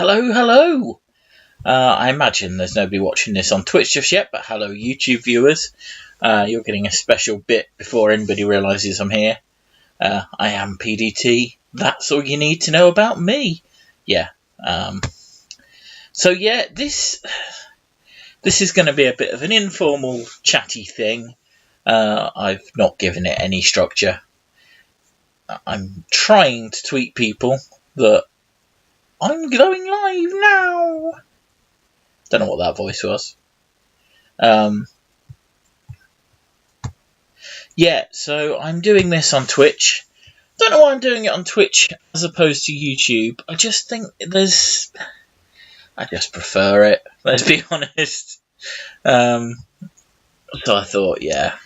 Hello, hello. I imagine there's nobody watching this on Twitch just yet, but hello, YouTube viewers. You're getting a special bit before anybody realises I'm here. I am PDT. That's all you need to know about me. Yeah. So yeah, this is going to be a bit of an informal, chatty thing. I've not given it any structure. I'm trying to tweet people that I'm going live now. Don't know what that voice was. Yeah, so I'm doing this on Twitch. Don't know why I'm doing it on Twitch as opposed to YouTube. I just think I just prefer it, let's be honest. So I thought, yeah.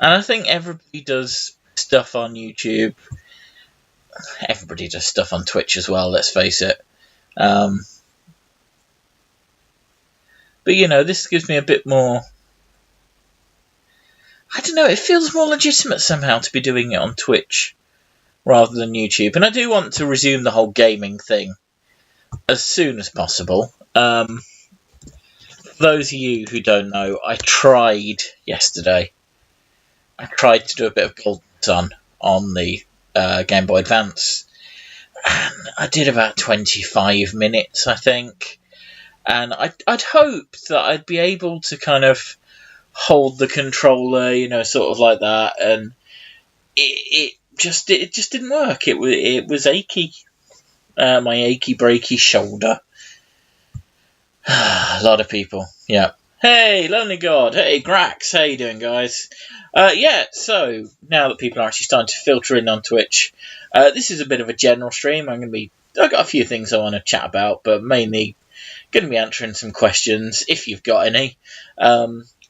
And I think everybody does stuff on YouTube. Everybody does stuff on Twitch as well, let's face it. But, this gives me a bit more... I don't know, it feels more legitimate somehow to be doing it on Twitch rather than YouTube. And I do want to resume the whole gaming thing as soon as possible. For those of you who don't know, I tried yesterday. I tried to do a bit of Golden Sun on the Game Boy Advance. And I did about 25 minutes, I think. And I'd hoped that I'd be able to kind of hold the controller, sort of like that, and it just didn't work. It was achy, my achy breaky shoulder. A lot of people, yeah. Hey, Lonely God. Hey, Grax. How you doing, guys? Yeah. So now that people are actually starting to filter in on Twitch, this is a bit of a general stream. I've got a few things I want to chat about, but mainly going to be answering some questions if you've got any.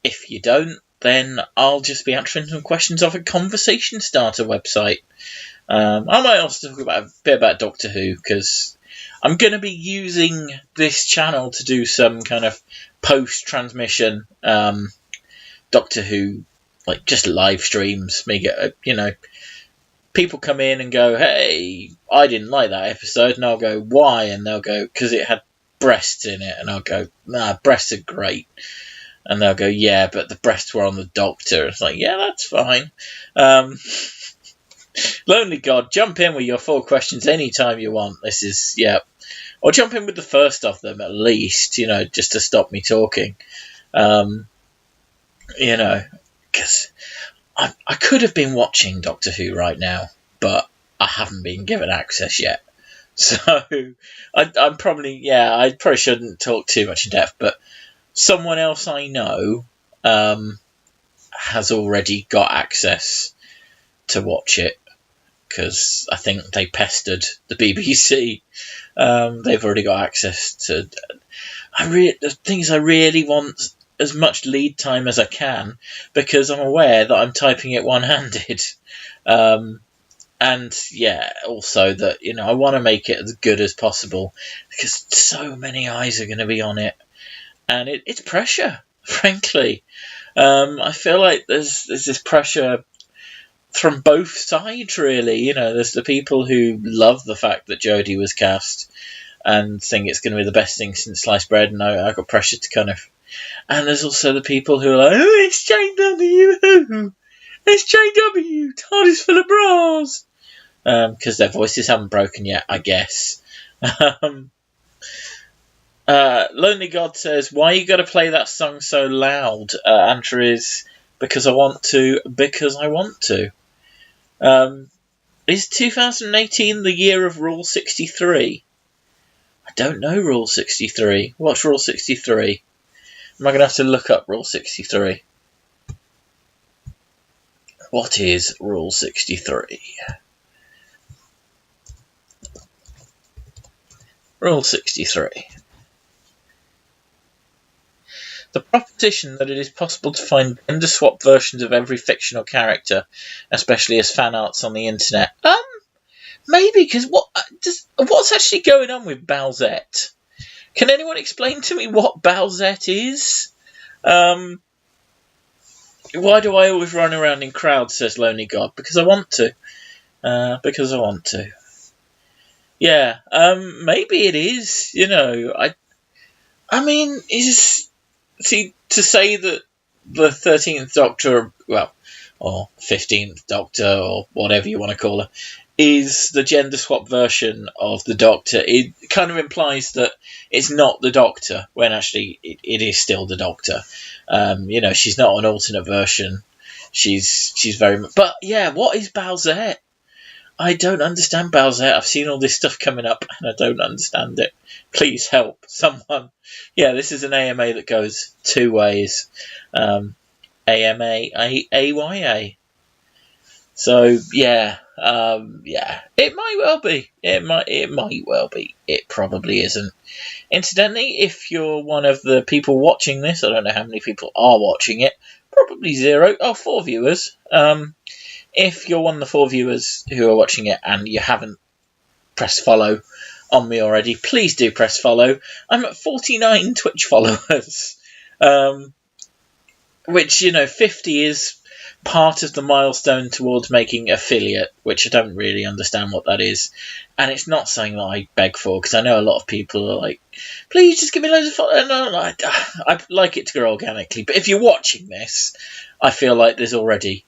If you don't, then I'll just be answering some questions off a conversation starter website. I might also talk about a bit about Doctor Who, because I'm going to be using this channel to do some kind of post-transmission Doctor Who, like just live streams. People come in and go, hey, I didn't like that episode, and I'll go, why? And they'll go, because it had breasts in it, and I'll go, nah, breasts are great. And they'll go, yeah, but the breasts were on the Doctor. It's like, yeah, that's fine. Lonely God, jump in with your 4 questions anytime you want. This is, yeah. Or jump in with the first of them at least, just to stop me talking. Because I could have been watching Doctor Who right now, but I haven't been given access yet. So I probably shouldn't talk too much in depth, but someone else I know has already got access to watch it, because I think they pestered the BBC. They've already got access to... The thing is, I really want as much lead time as I can, because I'm aware that I'm typing it one-handed. And, yeah, also that, I want to make it as good as possible, because so many eyes are going to be on it. And it's pressure, frankly. I feel like there's this pressure from both sides, really. There's the people who love the fact that Jodie was cast and think it's going to be the best thing since sliced bread, and I got pressure to kind of... And there's also the people who are like, oh, it's JW! It's JW! Todd is full of bras! Because their voices haven't broken yet, I guess. Lonely God says, why you got to play that song so loud? Answer is, because I want to. Is 2018 the year of Rule 63? I don't know Rule 63. What's Rule 63? Am I going to have to look up Rule 63? What is Rule 63? Rule 63. The proposition that it is possible to find gender-swap versions of every fictional character, especially as fan arts on the internet. Maybe, because what's actually going on with Bowsette? Can anyone explain to me what Bowsette is? Why do I always run around in crowds, says Lonely God? Because I want to. Yeah, maybe it is. I mean, to say that the 13th Doctor, well, or 15th Doctor, or whatever you want to call her, is the gender swap version of the Doctor. It kind of implies that it's not the Doctor, when actually it is still the Doctor. She's not an alternate version. She's very much. But yeah, what is Bowsette? I don't understand Bowsette. I've seen all this stuff coming up and I don't understand it. Please help someone. Yeah, this is an AMA that goes two ways. AMA, AYA. So yeah, it might well be. It might well be. It probably isn't. Incidentally, if you're one of the people watching this, I don't know how many people are watching it. Probably 0. Oh, 4 viewers. If you're one of the 4 viewers who are watching it and you haven't pressed follow on me already, please do press follow. I'm at 49 Twitch followers, which, 50 is part of the milestone towards making affiliate, which I don't really understand what that is. And it's not something that I beg for, because I know a lot of people are like, please just give me loads of followers. No, I'd like it to grow organically. But if you're watching this, I feel like there's already,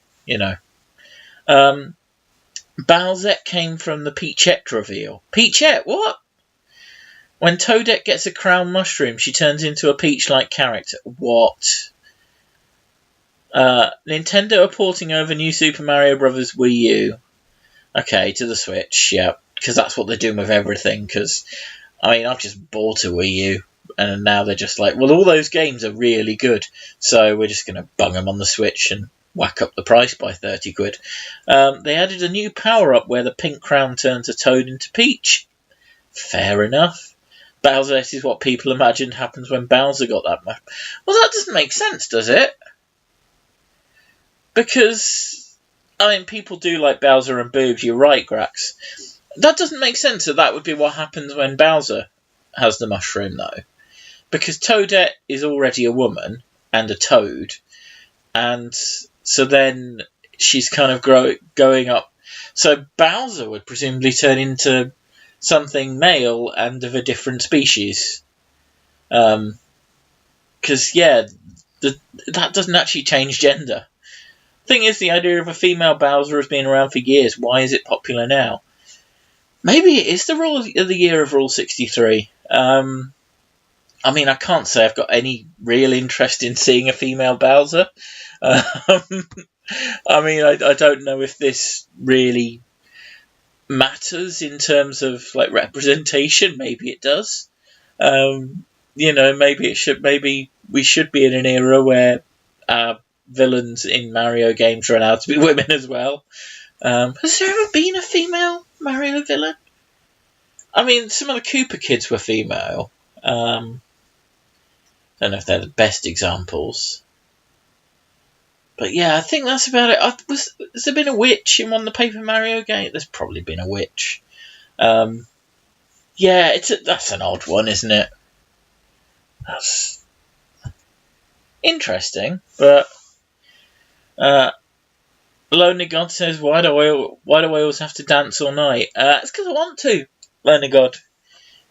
Bowsette came from the Peachette reveal. Peachette, what? When Toadette gets a crown mushroom, she turns into a peach-like character. What? Nintendo are porting over New Super Mario Bros. Wii U. Okay, to the Switch, yeah. Because that's what they're doing with everything. Because, I've just bought a Wii U. And now they're just like, well, all those games are really good. So we're just going to bung them on the Switch and whack up the price by 30 quid. They added a new power-up where the pink crown turns a Toad into Peach. Fair enough. Bowsette is what people imagined happens when Bowser got that much. Well, that doesn't make sense, does it? Because, people do like Bowser and boobs. You're right, Grax. That doesn't make sense that would be what happens when Bowser has the mushroom, though. Because Toadette is already a woman and a toad. And so then she's kind of going up. So Bowser would presumably turn into something male and of a different species. Because, that doesn't actually change gender. Thing is, the idea of a female Bowser has been around for years. Why is it popular now? Maybe it is the rule of the year of Rule 63. I can't say I've got any real interest in seeing a female Bowser. I don't know if this really matters in terms of representation. Maybe it does. Maybe we should be in an era where villains in Mario games are allowed to be women as well. Has there ever been a female Mario villain? Some of the Koopa kids were female. Don't know if they're the best examples. But yeah, I think that's about it. Has there been a witch in one of the Paper Mario games? There's probably been a witch. That's an odd one, isn't it? That's interesting, but Lonely God says, why do I always have to dance all night? It's because I want to, Lonely God,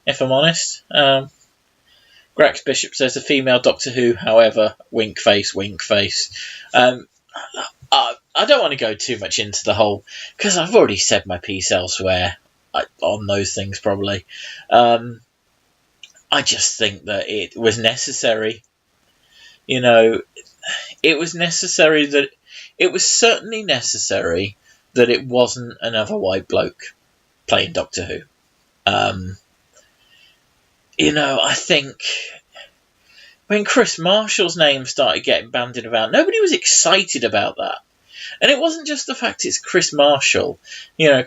if I'm honest. Grax Bishop says a female Doctor Who, however, wink face. I don't want to go too much into the whole, because I've already said my piece elsewhere on those things probably. I just think that it was necessary. It was necessary that it was certainly necessary that it wasn't another white bloke playing Doctor Who. I think when Chris Marshall's name started getting bandied about, nobody was excited about that. And it wasn't just the fact it's Chris Marshall.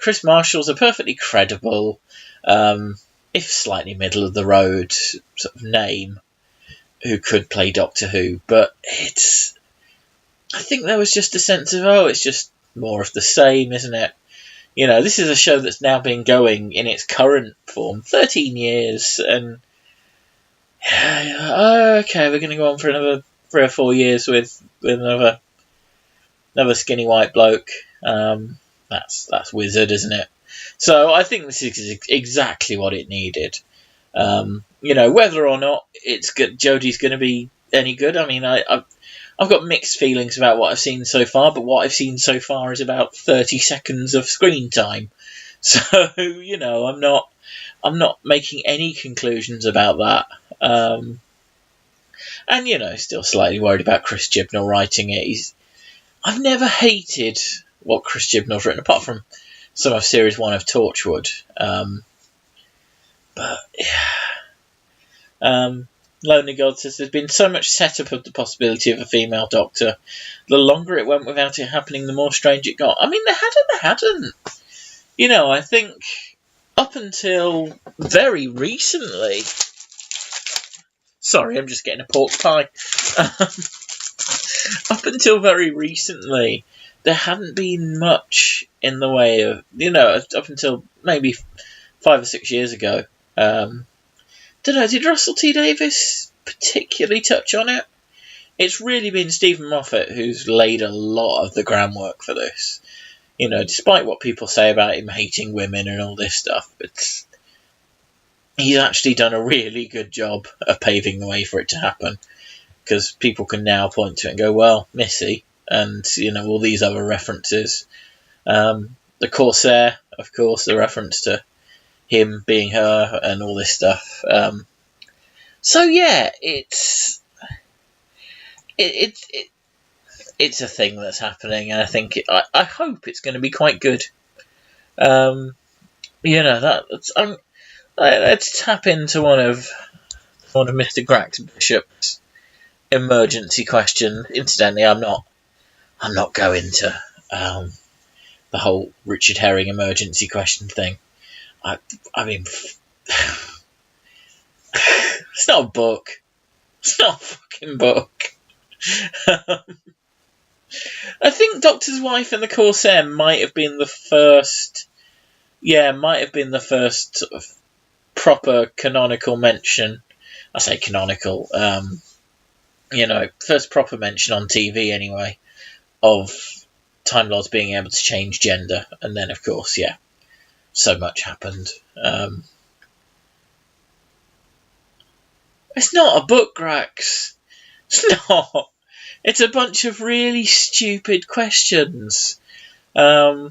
Chris Marshall's a perfectly credible, if slightly middle of the road sort of name who could play Doctor Who. But I think there was just a sense of, it's just more of the same, isn't it? This is a show that's now been going in its current form 13 years, and okay, we're going to go on for another 3 or 4 years with another skinny white bloke. That's Wizard, isn't it? So I think this is exactly what it needed. Whether or not Jodie's going to be any good, I mean, I've got mixed feelings about what I've seen so far, but what I've seen so far is about 30 seconds of screen time. So, I'm not making any conclusions about that. And, still slightly worried about Chris Chibnall writing it. I've never hated what Chris Chibnall's written, apart from some of Series 1 of Torchwood. But, yeah. Lonely God says there's been so much setup of the possibility of a female Doctor. The longer it went without it happening, the more strange it got. I mean, there hadn't. I think up until very recently... Sorry, I'm just getting a pork pie. Up until very recently, there hadn't been much in the way of, up until maybe 5 or 6 years ago. Don't know, did Russell T Davies particularly touch on it? It's really been Stephen Moffat who's laid a lot of the groundwork for this. Despite what people say about him hating women and all this stuff, he's actually done a really good job of paving the way for it to happen. Because people can now point to it and go, well, Missy, and, all these other references. The Corsair, of course, the reference to him being her and all this stuff. So, yeah, it's a thing that's happening, and I think I hope it's going to be quite good. Let's tap into one of Mr. Grax Bishop's emergency questions. Incidentally, I'm not going to the whole Richard Herring emergency question thing. I mean, it's not a book. It's not a fucking book. I think Doctor's Wife and the Corsair might have been the first. Yeah, might have been the first sort of proper canonical mention. I say canonical. First proper mention on TV anyway of Time Lords being able to change gender, and then of course, yeah, so much happened. It's not a book, Grax. It's not. It's a bunch of really stupid questions. It's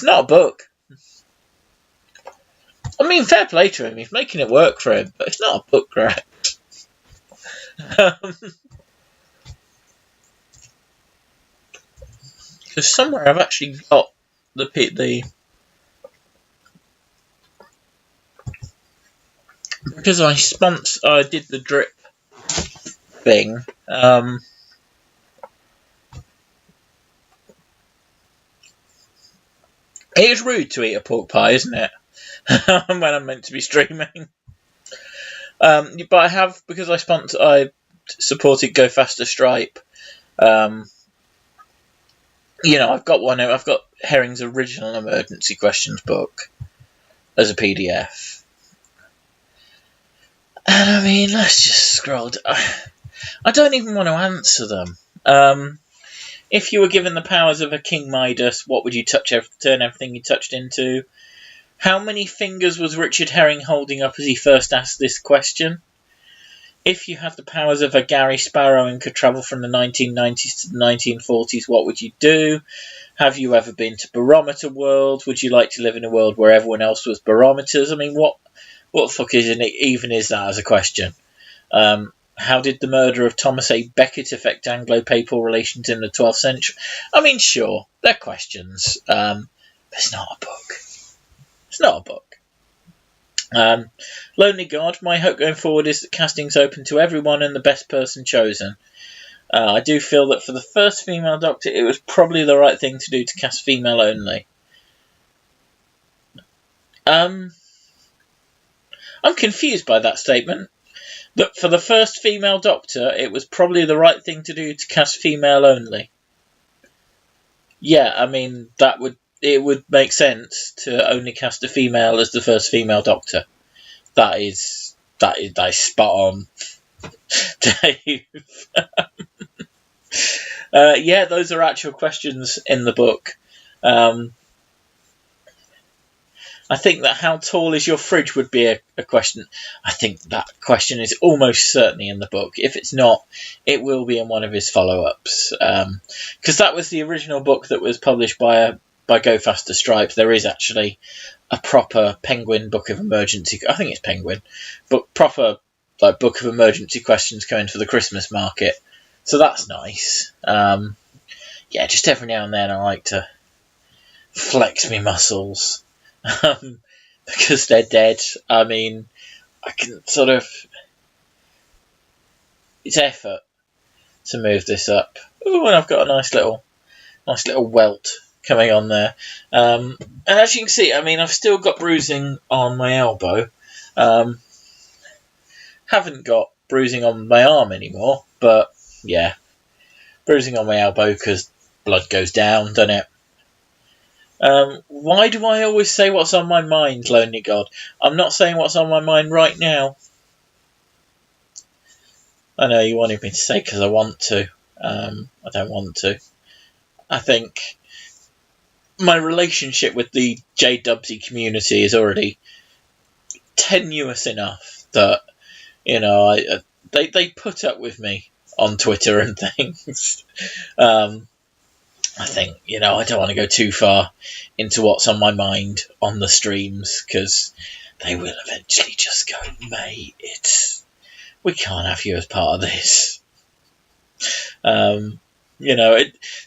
not a book. I mean, fair play to him. He's making it work for him, but it's not a book, right? Because somewhere I've actually got the because I did the drip thing. It is rude to eat a pork pie, isn't it? When I'm meant to be streaming. But I have, because I supported Go Faster Stripe. I've got one. I've got Herring's original emergency questions book as a PDF. And I mean, let's just scroll. I don't even want to answer them. If you were given the powers of a King Midas, what would you turn everything you touched into? How many fingers was Richard Herring holding up as he first asked this question? If you had the powers of a Gary Sparrow and could travel from the 1990s to the 1940s, what would you do? Have you ever been to Barometer World? Would you like to live in a world where everyone else was barometers? I mean, what the fuck is that as a question? How did the murder of Thomas A. Becket affect Anglo-Papal relations in the 12th century? I mean, sure, they're questions. But it's not a book. It's not a book. Lonely God, my hope going forward is that casting's open to everyone and the best person chosen. I do feel that for the first female Doctor, it was probably the right thing to do to cast female only. I'm confused by that statement. That for the first female Doctor, it was probably the right thing to do to cast female only. Yeah, I mean, it would make sense to only cast a female as the first female Doctor. That is spot on, Dave. Yeah, those are actual questions in the book. I think that how tall is your fridge would be a question. I think that question is almost certainly in the book. If it's not, it will be in one of his follow-ups. Because that was the original book that was published by Go Faster Stripe. There is actually a proper Penguin book of emergency. I think it's Penguin, but proper book of emergency questions coming for the Christmas market. So that's nice. Yeah, just every now and then I like to flex me muscles. Because they're dead. I mean, I can sort of... It's effort to move this up. Oh, and I've got a nice little welt coming on there. And as you can see, I mean, I've still got bruising on my elbow. Haven't got bruising on my arm anymore, but yeah, bruising on my elbow because blood goes down, doesn't it? Why do I always say what's on my mind, Lonely God? I'm not saying what's on my mind right now. I know you wanted me to say because I want to. I don't want to. I think my relationship with the JWC community is already tenuous enough that, you know, they put up with me on Twitter and things. I think, you know, I don't want to go too far into what's on my mind on the streams because they will eventually just go, mate, we can't have you as part of this. You know,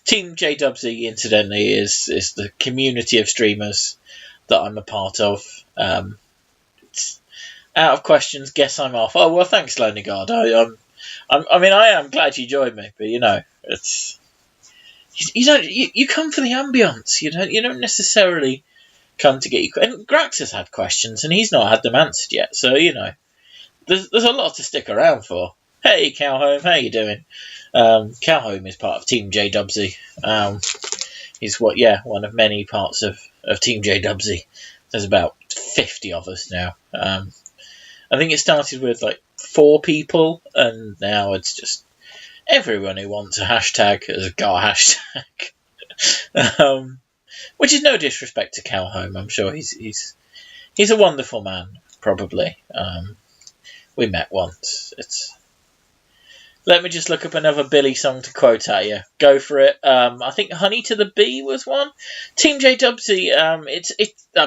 Team JWC, incidentally, is the community of streamers that I'm a part of. It's out of questions, guess I'm off. Oh, well, thanks, Lonely God. I mean, I am glad you joined me, but, you know, it's... You come for the ambience. You don't necessarily come to get you. And Grax has had questions, and he's not had them answered yet. So you know, there's a lot to stick around for. Hey, Calhome, how you doing? Calhome is part of Team JWC. He's one of many parts of Team JWC. There's about 50 of us now. I think it started with 4 people, and now it's just. Everyone who wants a hashtag has got a hashtag, which is no disrespect to Calhome. I'm sure he's a wonderful man. Probably we met once. Let me just look up another Billy song to quote at you. Go for it. I think "Honey to the Bee" was one. Team JWC. I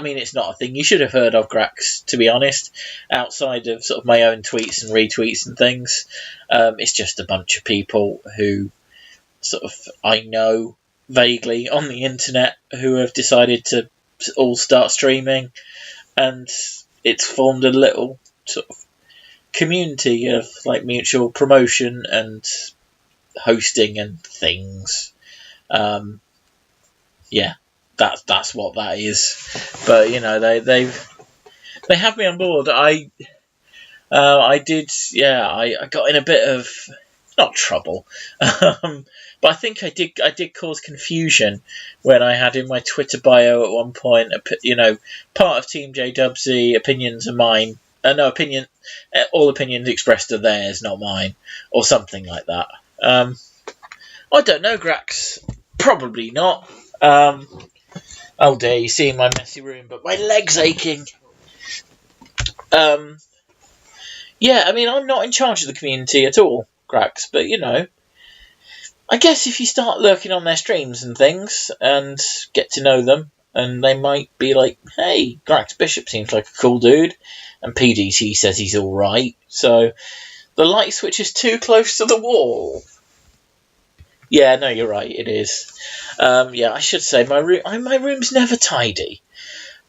mean, it's not a thing you should have heard of, Grax. To be honest, outside of sort of my own tweets and retweets and things, it's just a bunch of people who sort of I know vaguely on the internet who have decided to all start streaming, and it's formed a little sort of community of mutual promotion and hosting and things. Yeah, that's what that is. But you know, they have me on board. I did. Yeah, I got in a bit of not trouble, but I think I did cause confusion when I had in my Twitter bio at one point. You know, part of Team JWC, opinions are mine. No opinion. All opinions expressed are theirs, not mine, or something like that. I don't know, Grax. Probably not. Oh dear, you see in my messy room, but my leg's aching. Yeah, I mean, I'm not in charge of the community at all, Grax, but you know, I guess if you start lurking on their streams and things and get to know them, and they might be like, hey, Grax Bishop seems like a cool dude, and PDT says he's alright, so the light switch is too close to the wall. Yeah, no, you're right, it is. Yeah, I should say, my room's never tidy,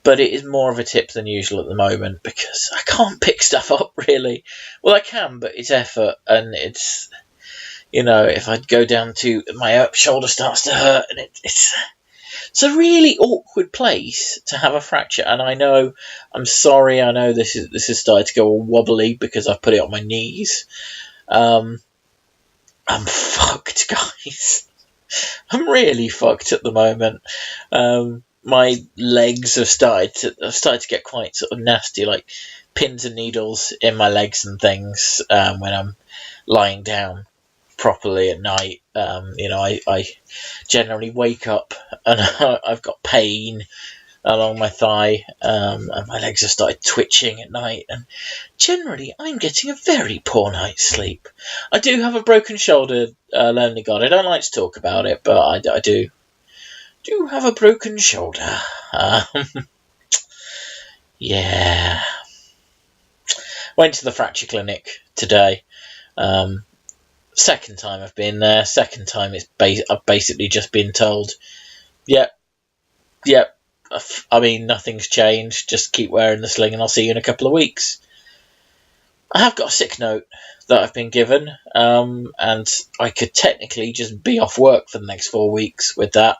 but it is more of a tip than usual at the moment, because I can't pick stuff up, really. Well, I can, but it's effort, and it's, you know, if I go down to, my shoulder starts to hurt, and it's a really awkward place to have a fracture, and I'm sorry, I know this has started to go all wobbly because I've put it on my knees. I'm fucked, guys. I'm really fucked at the moment. My legs have started to get quite sort of nasty, like pins and needles in my legs and things when I'm lying down. properly at night. I generally wake up and I've got pain along my thigh, and my legs have started twitching at night, and generally I'm getting a very poor night's sleep. I do have a broken shoulder, lonely God. I don't like to talk about it, but I do have a broken shoulder. Yeah. Went to the fracture clinic today. Second time I've been there. Second time I've basically just been told, yep. I mean, nothing's changed. Just keep wearing the sling and I'll see you in a couple of weeks. I have got a sick note that I've been given, and I could technically just be off work for the next 4 weeks with that.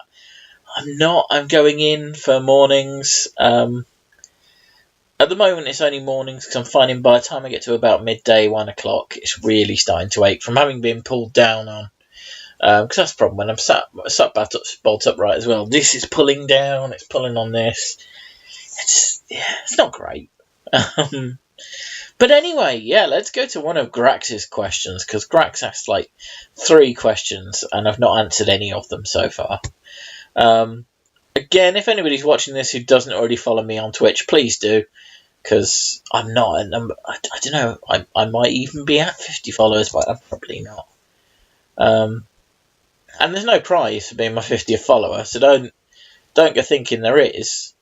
I'm not. I'm going in for mornings. At the moment, it's only mornings because I'm finding by the time I get to about midday, 1 o'clock, it's really starting to ache from having been pulled down on. Because that's the problem when I'm sat bolt upright as well. This is pulling down, it's pulling on this. It's not great. But anyway, let's go to one of Grax's questions, because Grax asked like 3 questions and I've not answered any of them so far. Again, if anybody's watching this who doesn't already follow me on Twitch, please do, because I'm not at number. I don't know. I might even be at 50 followers, but I'm probably not. And there's no prize for being my 50th follower, so don't go thinking there is.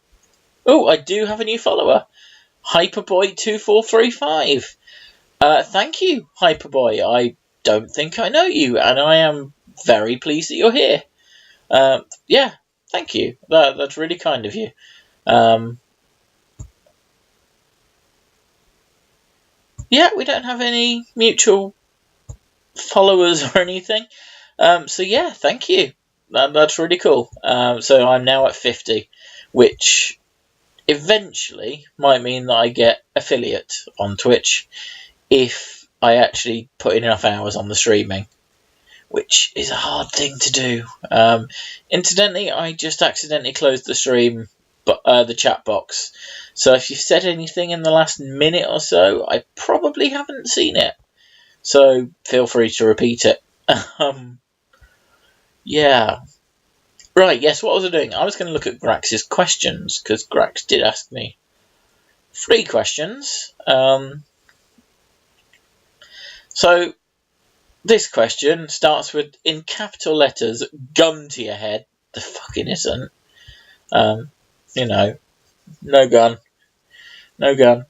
Oh, I do have a new follower, Hyperboy2435. Thank you, Hyperboy. I don't think I know you, and I am very pleased that you're here. Thank you. That's really kind of you. We don't have any mutual followers or anything. Thank you. That's really cool. So I'm now at 50, which eventually might mean that I get affiliate on Twitch if I actually put in enough hours on the streaming, which is a hard thing to do. Incidentally, I just accidentally closed the stream, the chat box. So if you've said anything in the last minute or so, I probably haven't seen it. So feel free to repeat it. Right, yes, what was I doing? I was going to look at Grax's questions, because Grax did ask me 3 questions. So this question starts with, in capital letters, gun to your head. The fucking isn't. No gun. No gun.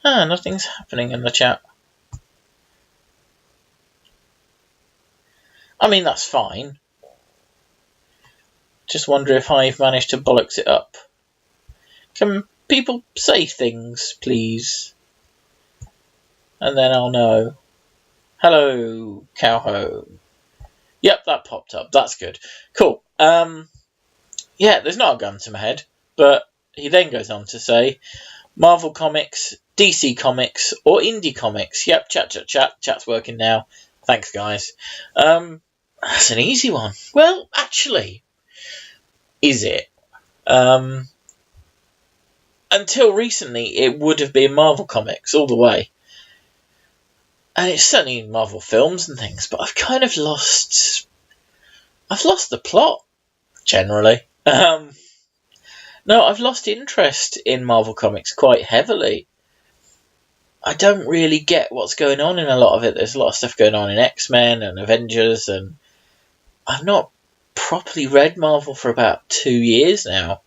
Nothing's happening in the chat. I mean, that's fine. Just wonder if I've managed to bollocks it up. Can people say things, please? And then I'll know. Hello, Cowhome. Yep, that popped up. That's good. Cool. There's not a gun to my head, but he then goes on to say, Marvel Comics, DC Comics, or Indie Comics. Yep, chat's working now. Thanks, guys. That's an easy one. Well, actually, is it? Until recently, it would have been Marvel Comics all the way. And it's certainly Marvel films and things, but I've kind of lost the plot, generally. No, I've lost interest in Marvel Comics quite heavily. I don't really get what's going on in a lot of it. There's a lot of stuff going on in X-Men and Avengers, and I've not properly read Marvel for about 2 years now.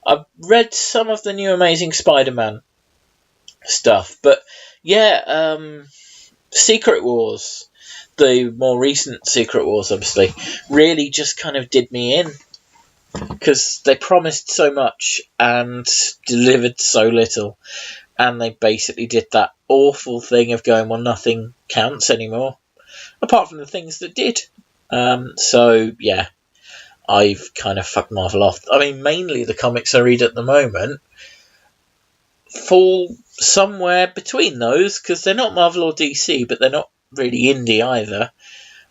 I've read some of the new Amazing Spider-Man stuff, but Secret Wars, the more recent Secret Wars, obviously, really just kind of did me in, because they promised so much and delivered so little, and they basically did that awful thing of going, well, nothing counts anymore, apart from the things that did. I've kind of fucked Marvel off. I mean, mainly the comics I read at the moment fall somewhere between those, because they're not Marvel or DC, but they're not really indie either.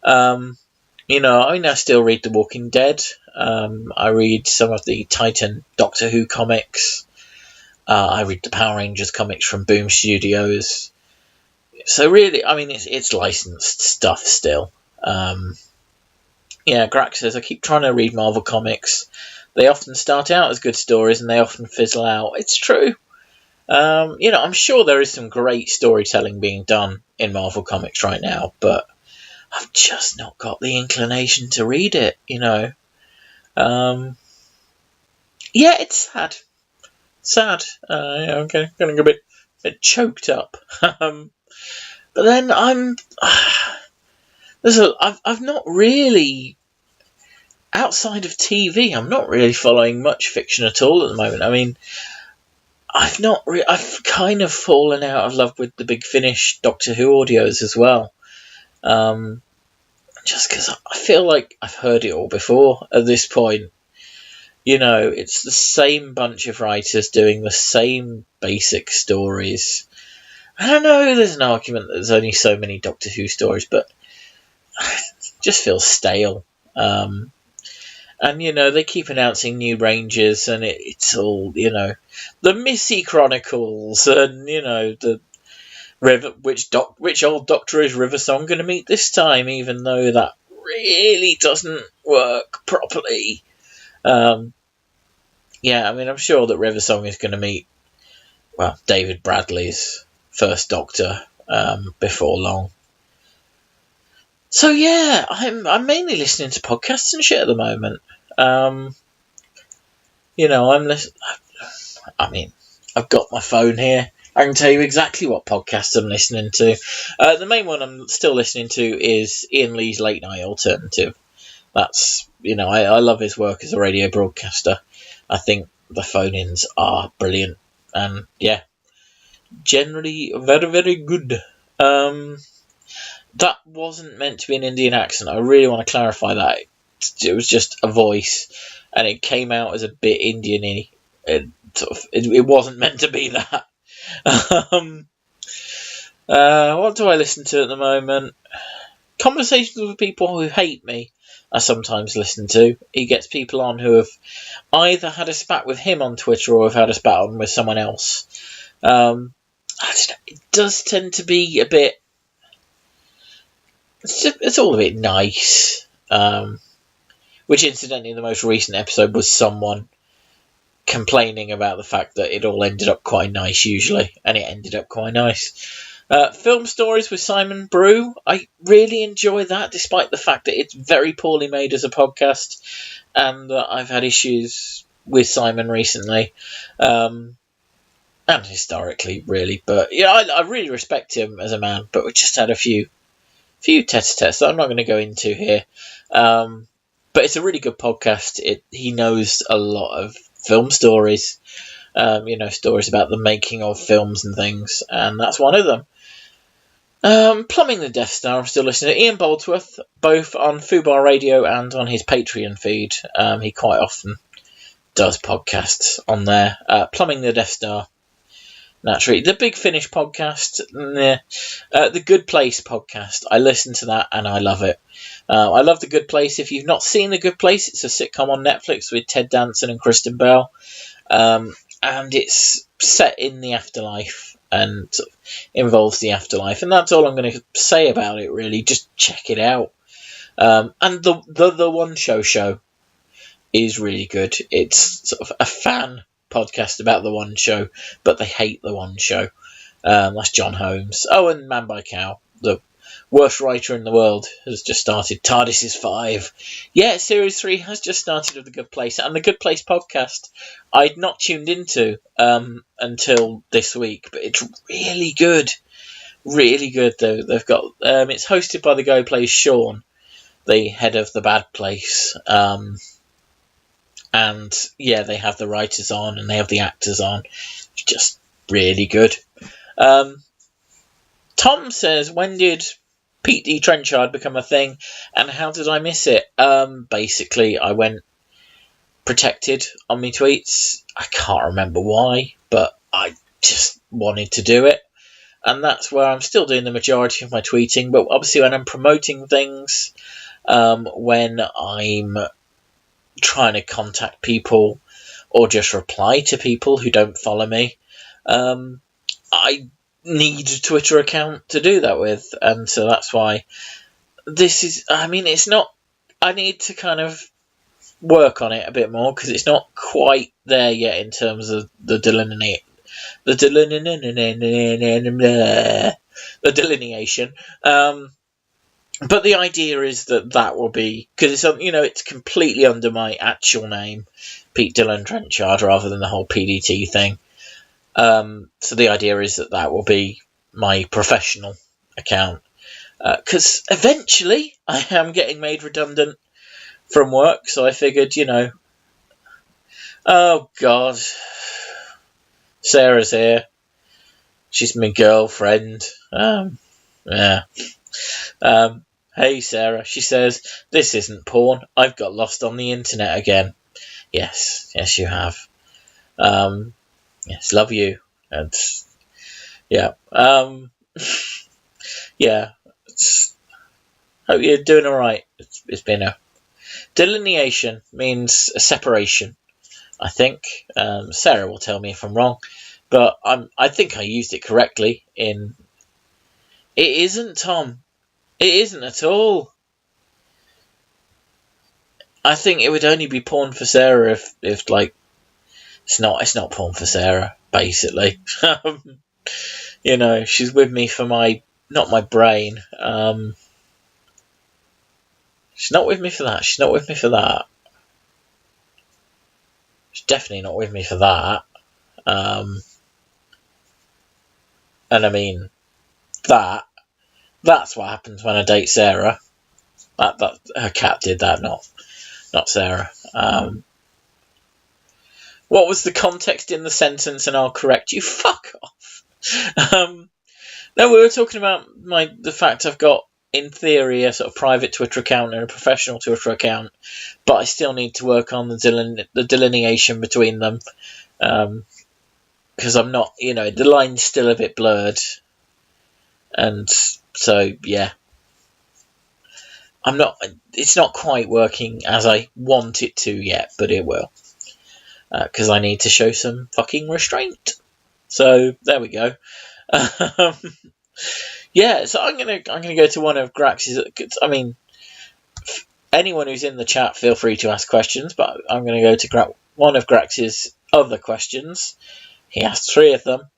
I still read The Walking Dead. I read some of the Titan Doctor Who comics. I read the Power Rangers comics from Boom Studios. So really, I mean, it's licensed stuff still. Grax says, I keep trying to read Marvel comics. They often start out as good stories and they often fizzle out. It's true. I'm sure there is some great storytelling being done in Marvel comics right now, but I've just not got the inclination to read it, It's sad. Sad. I'm getting a bit choked up. But then I've not really, outside of TV, I'm not really following much fiction at all at the moment. I mean, I've kind of fallen out of love with the Big Finish Doctor Who audios as well. Just because I feel like I've heard it all before at this point. It's the same bunch of writers doing the same basic stories. I don't know, there's an argument that there's only so many Doctor Who stories, but it just feels stale. And, they keep announcing new ranges, and it's all, the Missy Chronicles, and, the River, which old Doctor is River Song going to meet this time, even though that really doesn't work properly. I'm sure that River Song is going to meet, David Bradley's first Doctor before long. So yeah, I'm mainly listening to podcasts and shit at the moment. I've got my phone here. I can tell you exactly what podcasts I'm listening to. The main one I'm still listening to is Ian Lee's Late Night Alternative. That's, I love his work as a radio broadcaster. I think the phone-ins are brilliant. And, generally very, very good. That wasn't meant to be an Indian accent. I really want to clarify that. It was just a voice, and it came out as a bit Indian-y. It wasn't meant to be that. What do I listen to at the moment? Conversations with people who hate me, I sometimes listen to. He gets people on who have either had a spat with him on Twitter or have had a spat on with someone else. I don't know, it does tend to be a bit... It's all a bit nice. Which, incidentally, the most recent episode was someone complaining about the fact that it all ended up quite nice, usually. And it ended up quite nice. Film Stories with Simon Brew. I really enjoy that, despite the fact that it's very poorly made as a podcast. And that I've had issues with Simon recently. And historically, really. But, I really respect him as a man. But we just had a few test-a-tests that I'm not going to go into here. But it's a really good podcast. He knows a lot of film stories, stories about the making of films and things, and that's one of them. Plumbing the Death Star, I'm still listening to Ian Boldsworth, both on Fubar Radio and on his Patreon feed. He quite often does podcasts on there. Plumbing the Death Star, naturally. The Big Finish podcast, the Good Place podcast. I listen to that and I love it. I love The Good Place. If you've not seen The Good Place, it's a sitcom on Netflix with Ted Danson and Kristen Bell. And it's set in the afterlife and involves the afterlife. And that's all I'm going to say about it, really. Just check it out. And the One Show is really good. It's sort of a fan podcast about the One Show, but they hate the One Show. That's John Holmes. Oh, and Man by Cow, the worst writer in the world, has just started. TARDIS is 5. Yeah, Series 3 has just started with The Good Place. And The Good Place podcast, I'd not tuned into until this week, but it's really good. Really good, though. They've got... it's hosted by the guy who plays Sean, the head of The Bad Place. And, yeah, they have the writers on and they have the actors on. It's just really good. Tom says, when did PDT Trenchard become a thing and how did I miss it? Basically, I went protected on my tweets. I can't remember why, but I just wanted to do it. And that's where I'm still doing the majority of my tweeting. But obviously when I'm promoting things, when I'm trying to contact people or just reply to people who don't follow me, I need a Twitter account to do that with, and so that's why this is. I mean, it's not. I need to kind of work on it a bit more because it's not quite there yet in terms of the delineation. But the idea is that will be, because it's, it's completely under my actual name, Pete Dillon Trenchard, rather than the whole PDT thing. So the idea is that will be my professional account, because eventually I am getting made redundant from work, so I figured, oh God, Sarah's here. She's my girlfriend. Yeah. Hey Sarah, she says, this isn't porn. I've got lost on the internet again. Yes, you have. Yes, love you. And yeah, yeah. Hope you're doing all right. It's been a delineation means a separation, I think. Sarah will tell me if I'm wrong, but I think I used it correctly. It isn't, Tom. It isn't at all. I think it would only be porn for Sarah if like it's not porn for Sarah, basically. She's with me for not my brain. She's not with me for that. She's not with me for that. She's definitely not with me for that. And I mean that's what happens when I date Sarah. That her cat did that, not Sarah. What was the context in the sentence? And I'll correct you. Fuck off. No, we were talking about the fact I've got, in theory, a sort of private Twitter account and a professional Twitter account, but I still need to work on the delineation between them, because I'm not, the line's still a bit blurred, and so yeah, it's not quite working as I want it to yet, but it will, because I need to show some fucking restraint. So there we go. Yeah, so I'm gonna go to one of Grax's. I mean, anyone who's in the chat, feel free to ask questions, but I'm gonna go to one of Grax's other questions. He asked 3 of them.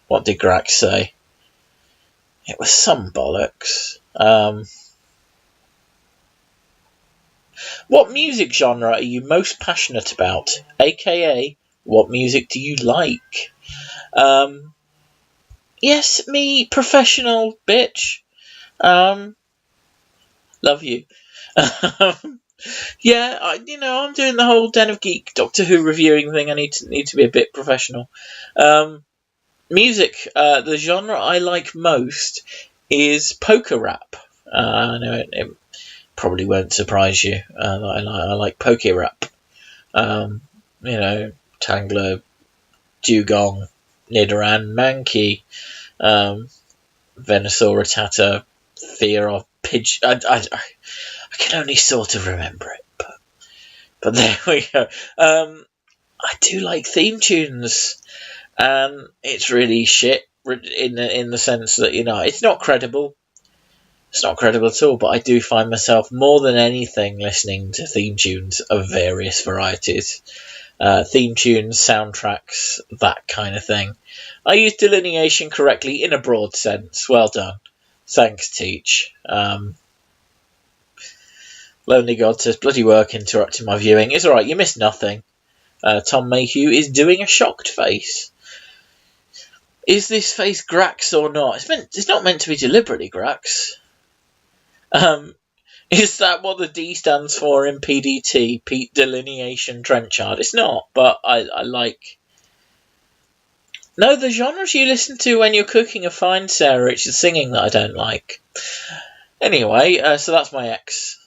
What did Grax say? It was some bollocks. What music genre are you most passionate about? AKA, what music do you like? Yes, me, professional bitch. Love you. Yeah, I'm doing the whole Den of Geek Doctor Who reviewing thing. I need to be a bit professional. Music, the genre I like most is poker rap. I know it probably won't surprise you. I like poker rap. Tangler, Dugong, Nidoran, Mankey, Venusaur, Rattata, Fearow, Pidge. I can only sort of remember it, but there we go. I do like theme tunes, and it's really shit in the sense that it's not credible. It's not credible at all, but I do find myself more than anything listening to theme tunes of various varieties. Theme tunes, soundtracks, that kind of thing. I use delineation correctly in a broad sense. Well done. Thanks, Teach. Lonely God says, bloody work interrupting my viewing. It's alright, you missed nothing. Tom Mayhew is doing a shocked face. Is this face Grax or not? It's not meant to be deliberately Grax. Is that what the D stands for in PDT? Pete Delineation Trenchard? It's not, but I like... No, the genres you listen to when you're cooking are fine, Sarah. It's the singing that I don't like. Anyway, so that's my ex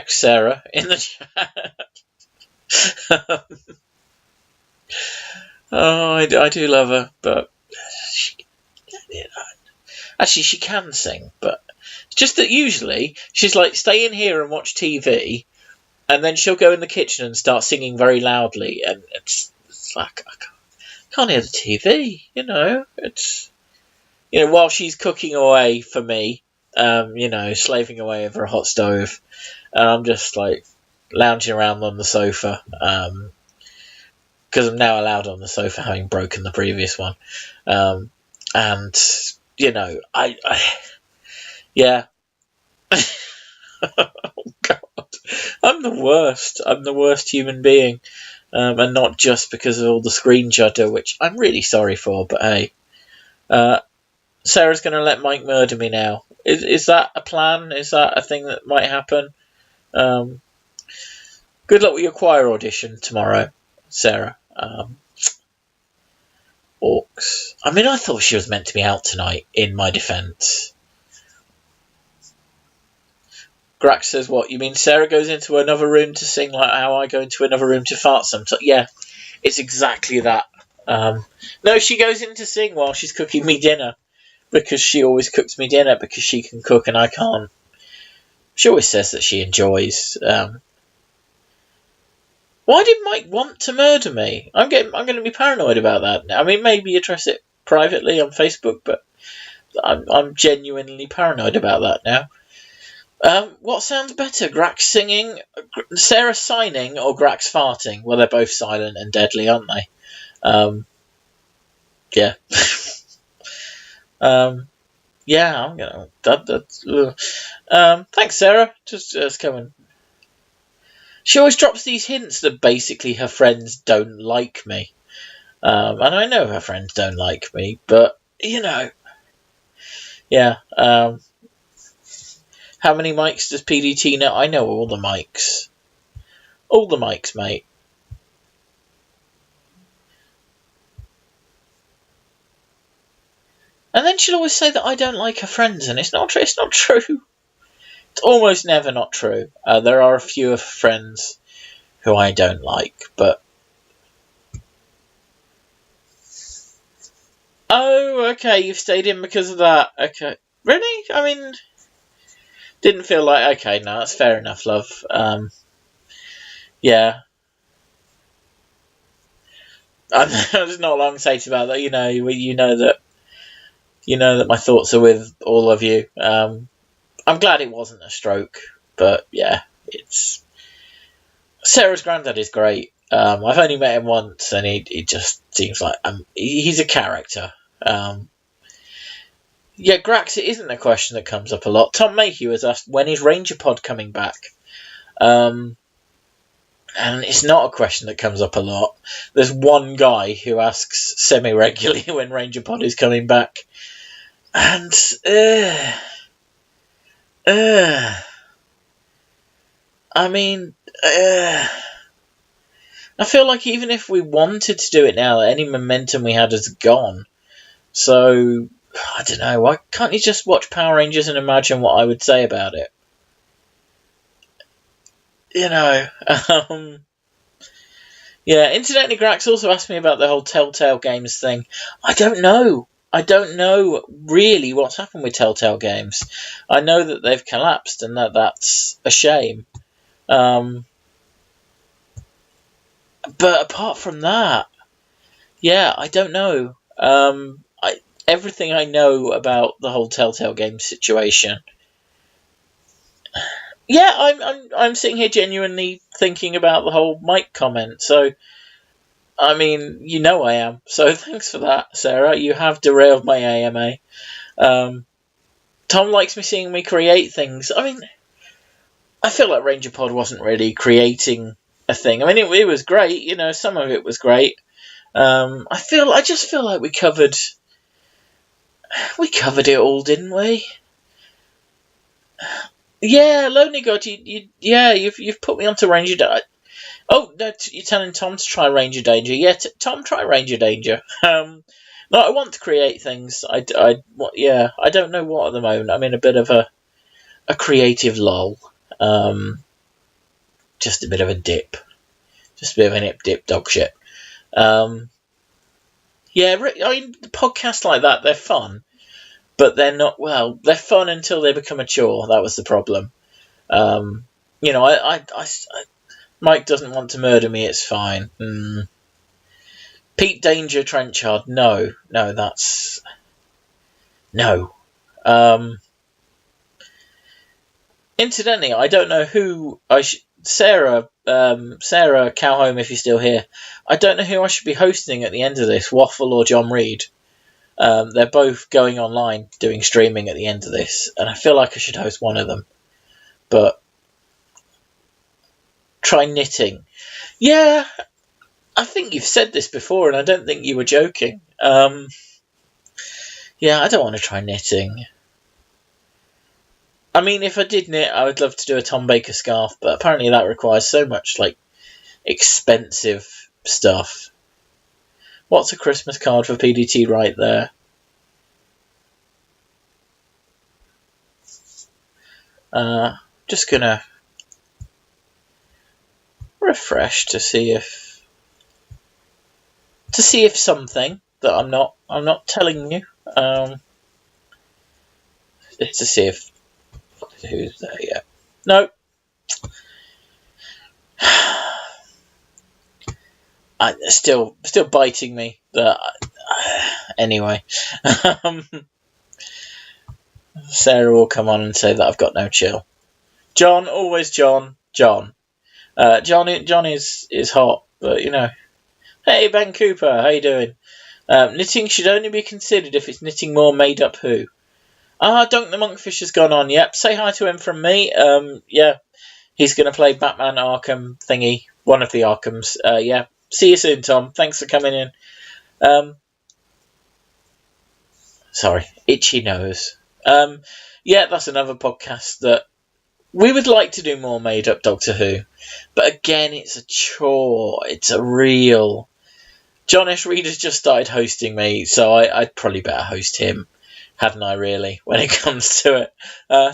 Sarah in the chat. Oh, I do love her, but actually she can sing, but it's just that usually she's like, stay in here and watch TV, and then she'll go in the kitchen and start singing very loudly, and it's like, I can't hear the TV, it's, while she's cooking away for me, slaving away over a hot stove, and I'm just, like, lounging around on the sofa, because I'm now allowed on the sofa, having broken the previous one, and, yeah. Oh, God. I'm the worst human being, and not just because of all the screen chutter, which I'm really sorry for, but hey. Sarah's going to let Mike murder me now. Is that a plan? Is that a thing that might happen? Good luck with your choir audition tomorrow, Sarah. Orcs. I mean, I thought she was meant to be out tonight, in my defence. Grax says, what, you mean Sarah goes into another room to sing like how I go into another room to fart sometimes? Yeah, it's exactly that. No, she goes in to sing while she's cooking me dinner, because she always cooks me dinner because she can cook and I can't. She always says that she enjoys. Why did Mike want to murder me? I'm going to be paranoid about that now. I mean, maybe address it privately on Facebook, but I'm genuinely paranoid about that now. What sounds better, Grax singing, Sarah signing, or Grax farting? Well, they're both silent and deadly, aren't they? Yeah. Yeah, I'm gonna. Thanks, Sarah. Just coming. She always drops these hints that basically her friends don't like me, and I know her friends don't like me, but yeah. How many mics does PDT know? I know all the mics. All the mics, mate. And then she'll always say that I don't like her friends, and it's not true. It's not true. It's almost never not true. There are a few of friends who I don't like, but... Oh, okay, you've stayed in because of that. Okay. Really? I mean... Didn't feel like... Okay, no, that's fair enough, love. Yeah. There's not a long to say about that. You know that my thoughts are with all of you. I'm glad it wasn't a stroke, but yeah, it's... Sarah's granddad is great. I've only met him once, and he just seems like... he's a character. Yeah, Grax, it isn't a question that comes up a lot. Tom Mayhew has asked, when is Ranger Pod coming back? And it's not a question that comes up a lot. There's one guy who asks semi-regularly when Ranger Pod is coming back. And, I mean, I feel like even if we wanted to do it now, any momentum we had has gone. So, I don't know, why can't you just watch Power Rangers and imagine what I would say about it? Yeah, Internet Grax also asked me about the whole Telltale Games thing. I don't know really what's happened with Telltale Games. I know that they've collapsed and that's a shame. But apart from that, yeah, I don't know. Everything I know about the whole Telltale Games situation. Yeah, I'm sitting here genuinely thinking about the whole Mike comment. So, I mean, I am. So thanks for that, Sarah. You have derailed my AMA. Tom likes me seeing me create things. I mean, I feel like Ranger Pod wasn't really creating a thing. I mean, it was great. Some of it was great. I just feel like we covered it all, didn't we? Yeah, Lonely God, you've put me onto Ranger Danger. Oh, no, you're telling Tom to try Ranger Danger. Yeah, Tom, try Ranger Danger. No, I want to create things. I don't know what at the moment. I'm in a bit of a creative lull. Just a bit of a dip. Just a bit of an dip dog shit. Yeah, I mean, podcasts like that, they're fun. But they're not, they're fun until they become a chore. That was the problem. Mike doesn't want to murder me, it's fine. Pete Danger Trenchard. No, that's no. Incidentally, I don't know who Sarah Calhoun, if you're still here, I don't know who I should be hosting at the end of this, Waffle or John Reed. They're both going online doing streaming at the end of this, and I feel like I should host one of them. But try knitting. Yeah, I think you've said this before, and I don't think you were joking. Yeah, I don't want to try knitting. I mean, if I did knit, I would love to do a Tom Baker scarf, but apparently that requires so much, like, expensive stuff. What's a Christmas card for PDT right there? Just gonna refresh to see if something that I'm not telling you. It's to see if who's there yet. No. Still biting me. Anyway. Sarah will come on and say that I've got no chill. John, always John. John is hot, but you know. Hey, Ben Cooper, how you doing? Knitting should only be considered if it's knitting more made up who. Dunk the Monkfish has gone on. Yep, say hi to him from me. Yeah, he's going to play Batman Arkham thingy, one of the Arkhams. Yeah, see you soon, Tom. Thanks for coming in. Sorry, itchy nose. Yeah, that's another podcast that we would like to do more made up Doctor Who, but again, it's a chore. It's a real. John S. Reed has just started hosting me, so I'd probably better host him, hadn't I, really, when it comes to it.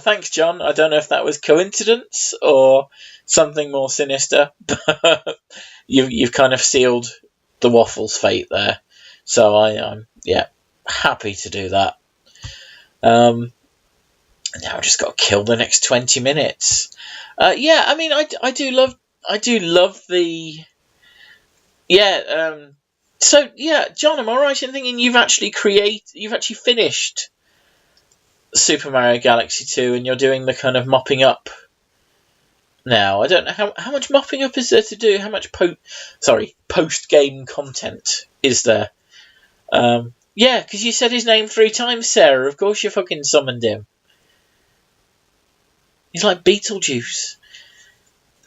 Thanks, John. I don't know if that was coincidence or something more sinister, but you've kind of sealed the Waffles' fate there. So I'm happy to do that. Now I've just got to kill the next 20 minutes. Yeah, I mean, I do love the. Yeah. So yeah, John, am I right in thinking you've actually finished Super Mario Galaxy 2 and you're doing the kind of mopping up now? I don't know how much mopping up is there to do. How much post game content is there? Yeah, because you said his name 3 times, Sarah. Of course you fucking summoned him. He's like Beetlejuice.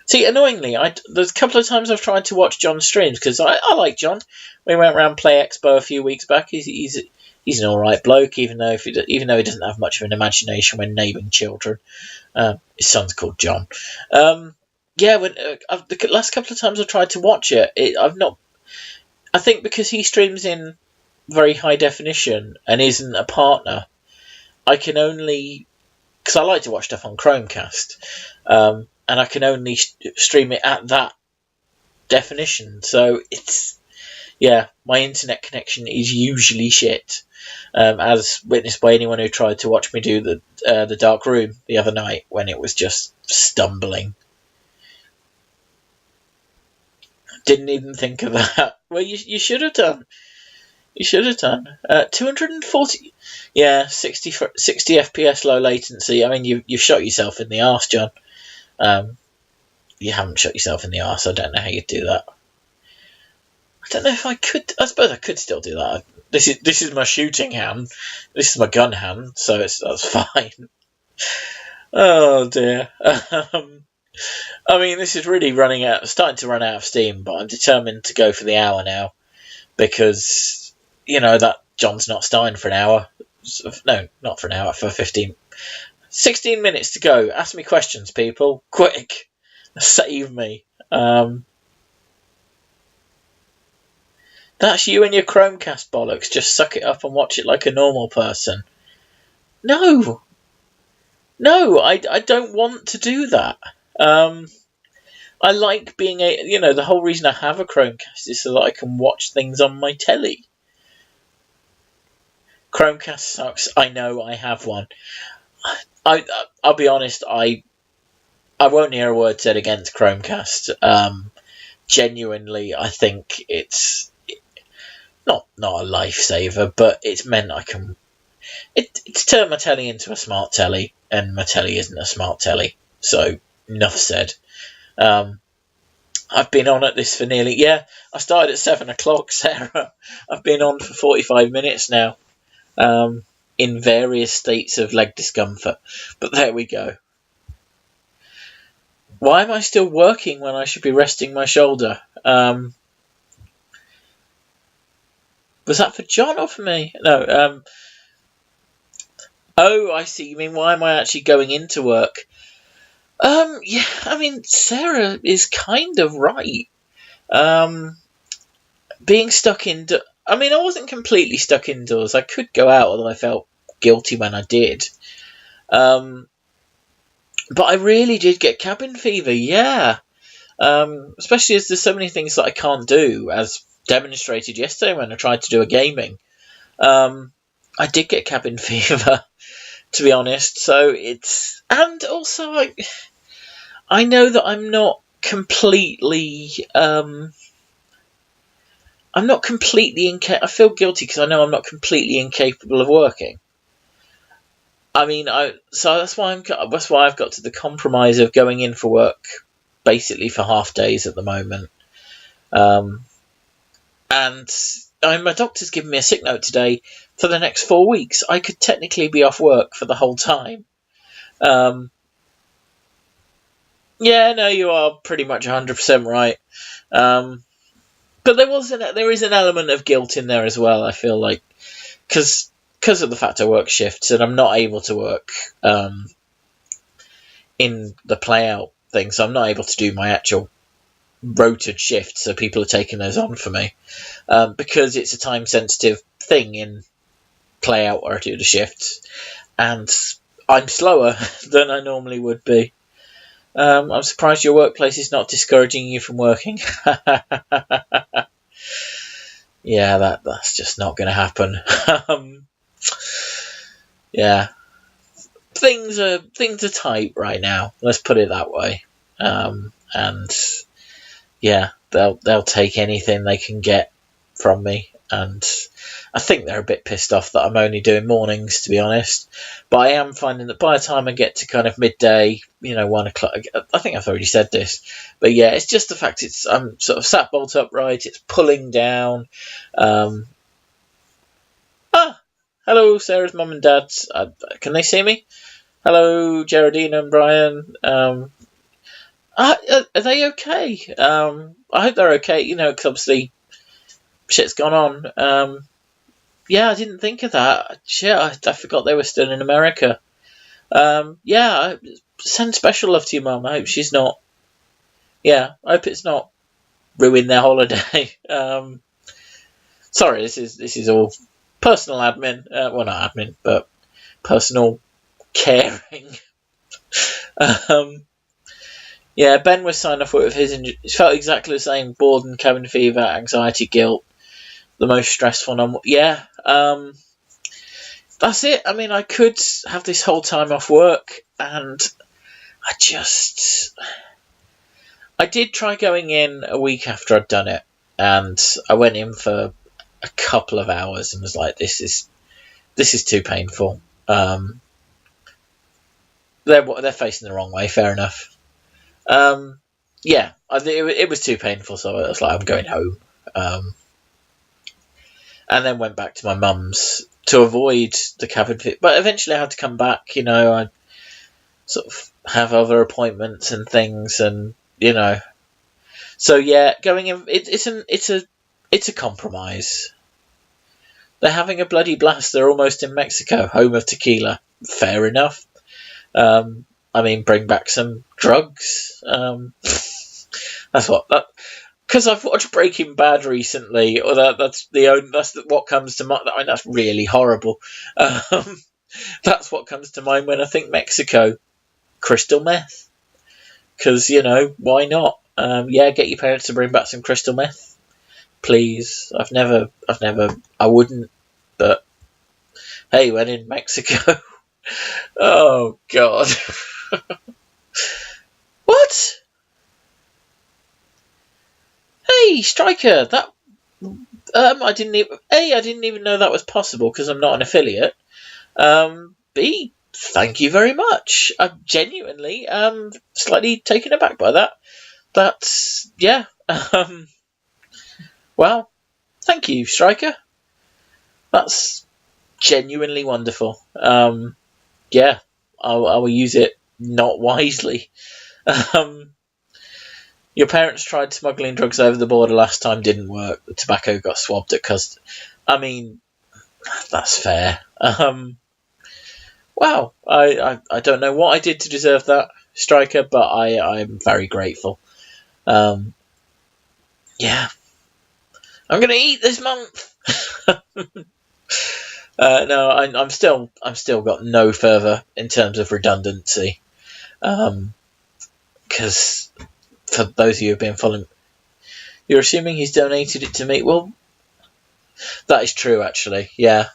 See, annoyingly, there's a couple of times I've tried to watch John's streams, because I like John. We went around Play Expo a few weeks back. He's an alright bloke, even though he doesn't have much of an imagination when naming children. His son's called John. Yeah, when the last couple of times I've tried to watch it, I've not. I think because he streams in very high definition and isn't a partner, I can only, because I like to watch stuff on Chromecast, and I can only stream it at that definition. So it's, yeah, my internet connection is usually shit, as witnessed by anyone who tried to watch me do the Dark Room the other night when it was just stumbling. Didn't even think of that. Well, you should have done. You should have done. 240, yeah, 60 FPS low latency. I mean, you've shot yourself in the arse, John. You haven't shot yourself in the arse. I don't know how you'd do that. I don't know if I could. I suppose I could still do that. This is my shooting hand. This is my gun hand, so that's fine. Oh dear. I mean, this is really starting to run out of steam, but I'm determined to go for the hour now, because, you know, that John's not starting for an hour. No, not for an hour, for 16 minutes to go. Ask me questions, people. Quick. Save me. That's you and your Chromecast bollocks. Just suck it up and watch it like a normal person. No, I don't want to do that. I like being the whole reason I have a Chromecast is so that I can watch things on my telly. Chromecast sucks. I know, I have one. I'll be honest, I won't hear a word said against Chromecast. Genuinely, I think not a lifesaver, but it's meant I can. It's turned my telly into a smart telly, and my telly isn't a smart telly. So enough said. I've been on at this for nearly. Yeah, I started at 7 o'clock, Sarah. I've been on for 45 minutes now. In various states of leg discomfort. But there we go. Why am I still working when I should be resting my shoulder? Was that for John or for me? No. Oh, I see. You mean why am I actually going into work? Yeah, I mean, Sarah is kind of right. Being stuck in... I mean, I wasn't completely stuck indoors. I could go out, although I felt guilty when I did. But I really did get cabin fever, yeah. Especially as there's so many things that I can't do, as demonstrated yesterday when I tried to do a gaming. I did get cabin fever, to be honest. So it's... And also, I know that I'm not completely... I'm not completely I feel guilty because I know I'm not completely incapable of working. I mean, so that's why I've got to the compromise of going in for work, basically for half days at the moment. And my doctor's given me a sick note today for the next 4 weeks. I could technically be off work for the whole time. Yeah, no, you are pretty much 100% right. But there is an element of guilt in there as well, I feel like. Because of the fact I work shifts and I'm not able to work in the play-out thing, so I'm not able to do my actual rotated shifts, so people are taking those on for me. Because it's a time-sensitive thing in play-out where I do the shifts. And I'm slower than I normally would be. I'm surprised your workplace is not discouraging you from working. Yeah, that's just not going to happen. Yeah, things are tight right now. Let's put it that way. And yeah, they'll take anything they can get from me. And I think they're a bit pissed off that I'm only doing mornings, to be honest. But I am finding that by the time I get to kind of midday, 1 o'clock, I think I've already said this, but yeah, it's just the fact I'm sort of sat bolt upright, it's pulling down. Hello, Sarah's mum and dad. Can they see me? Hello, Geraldine and Brian. Are they okay? I hope they're okay, because obviously shit's gone on. Yeah, I didn't think of that. Shit, I forgot they were still in America. Yeah, send special love to your mum. I hope she's not... Yeah, I hope it's not ruined their holiday. Sorry, this is all personal admin. Well, not admin, but personal caring. Yeah, Ben was signed off with his injury. It felt exactly the same. Bored and cabin fever, anxiety, guilt. The most stressful number. Yeah, that's it. I mean, I could have this whole time off work, and I did try going in a week after I'd done it, and I went in for a couple of hours and was like, this is too painful. They're facing the wrong way, fair enough. Yeah, it was too painful, so I was like, I'm going home. And then went back to my mum's to avoid the cabin fit. But eventually I had to come back, I sort of have other appointments and things, and, So yeah, going in, it's a compromise. They're having a bloody blast. They're almost in Mexico, home of tequila. Fair enough. I mean, bring back some drugs. That's because I've watched Breaking Bad recently, or that's what comes to mind. I mean, that's really horrible. That's what comes to mind when I think Mexico. Crystal meth, because why not? Yeah, get your parents to bring back some crystal meth, please. I wouldn't, but hey, when in Mexico. Oh God. What? Hey, Striker, that I didn't even know that was possible because I'm not an affiliate. B, thank you very much. I'm genuinely slightly taken aback by that. That's yeah. Well, thank you, Striker. That's genuinely wonderful. Yeah, I will use it not wisely. Your parents tried smuggling drugs over the border last time, didn't work. The tobacco got swabbed at custom. I mean, that's fair. Wow, I don't know what I did to deserve that, Striker, but I'm very grateful. Yeah, I'm gonna eat this month. No, I'm still got no further in terms of redundancy, because for those of you who've been following, you're assuming he's donated it to me. Well, that is true, actually. Yeah.